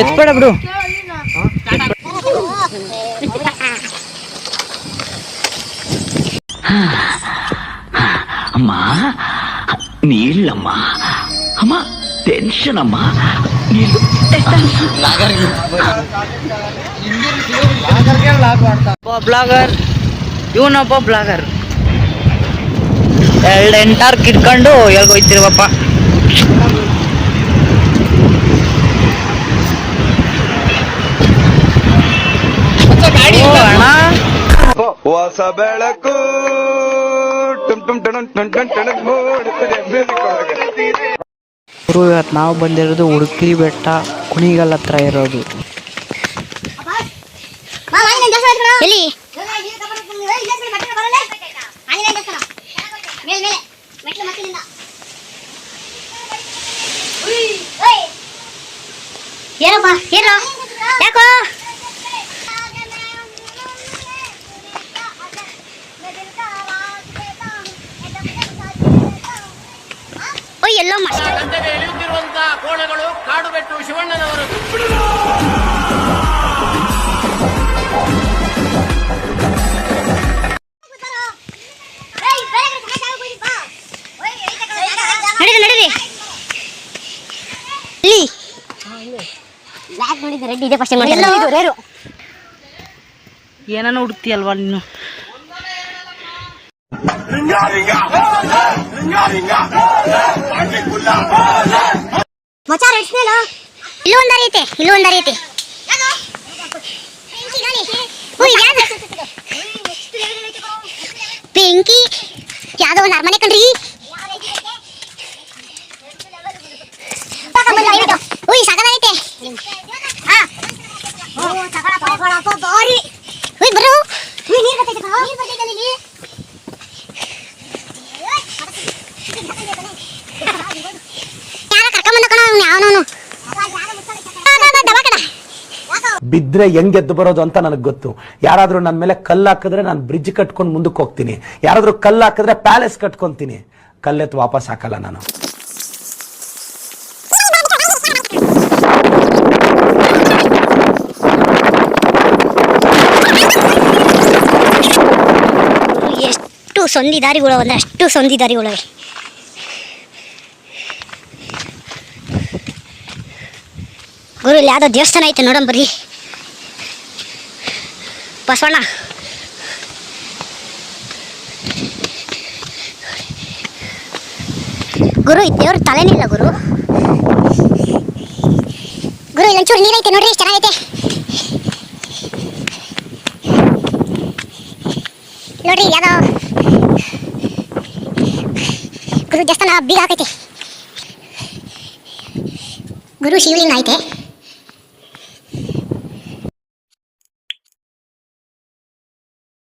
ಎತ್ಬೇಡ ಬಿಡು. ಅಮ್ಮ ನೀಲ್ಲಮ್ಮ, ಅಮ್ಮ ಟೆನ್ಷನ್ ಅಮ್ಮ ನೀರು. ಬ್ಲಾಗರ್ ಇವನೊಬ್ಬ ಬ್ಲಾಗರ್. 2 ಎಂಟಾರ್ ಕಿಟ್ಕೊಂಡು ಎಲ್ಗೋಯ್ತಿರುವಪ್ಪ. ಅಣ್ಣ ಹೊಸ ಬೆಳಕು ಇವತ್ತು ನಾವು ಬಂದಿರೋದು ಉಡುಪಿ ಬೆಟ್ಟ ಕುಣಿಗಲ್ ಹತ್ರ ಇರೋದು. ಏನಪ್ಪ ಏನು ಯಾಕೋ ಎಲ್ಲೋ ಇಳಿಯುತ್ತಿರುವಂತಹ ಕೋಣಗಳು ಕಾಡುಬೆಟ್ಟು ಶಿವಣ್ಣನವರು. ಏನಾನ ಹುಡುಕ್ತಿಯಲ್ವಾ ನೀನು? ಇಲ್ಲೊಂದರೈತೆ ಬೆಂಕಿ ಯಾವ್ದೋ ಒಂದು ಅರಮನೆ ಕಣ್ರಿ. ಸಾಕಾಗೈತೆ ಬರು ಬಿದ್ರೆ ಹೆಂಗ್ ಎದ್ದು ಬರೋದು ಅಂತ ನನಗೆ ಗೊತ್ತು. ಯಾರಾದ್ರೂ ನನ್ನ ಮೇಲೆ ಕಲ್ಲು ಹಾಕಿದ್ರೆ ನಾನು ಬ್ರಿಡ್ಜ್ ಕಟ್ಕೊಂಡು ಮುಂದಕ್ಕೆ ಹೋಗ್ತೀನಿ. ಯಾರಾದ್ರೂ ಕಲ್ಲು ಹಾಕಿದ್ರೆ ಪ್ಯಾಲೇಸ್ ಕಟ್ಕೊಂತೀನಿ. ಕಲ್ಲೆತ್ತು ವಾಪಸ್ ಹಾಕಲ್ಲ ನಾನು. ಎಷ್ಟು ಸಂಧಿ ದಾರಿಗಳು ಅಂದ್ರೆ ಅಷ್ಟು ಸಂಧಿ ದಾರಿಗಳು. ಗುರು ಇಲ್ಲಿ ಯಾವ್ದೋ ದೇವಸ್ಥಾನ ಐತೆ ನೋಡೋಣ ಬರ್ರಿ. ಬಸವಣ್ಣ ಗುರು ಈ ದೇವ್ರ ತಲೆನಿಲ್ಲ ಗುರು. ಗುರು ಇಲ್ಲೊಂಚೂರು ನೀರೈತೆ ನೋಡ್ರಿ, ಎಷ್ಟು ಚೆನ್ನಾಗೈತೆ ನೋಡ್ರಿ. ಯಾವ್ದೋ ಗುರು ದೇವಸ್ಥಾನ ಬೀಗ ಹಾಕೈತೆ. ಗುರು ಶಿವಲಿಂಗ ಐತೆ.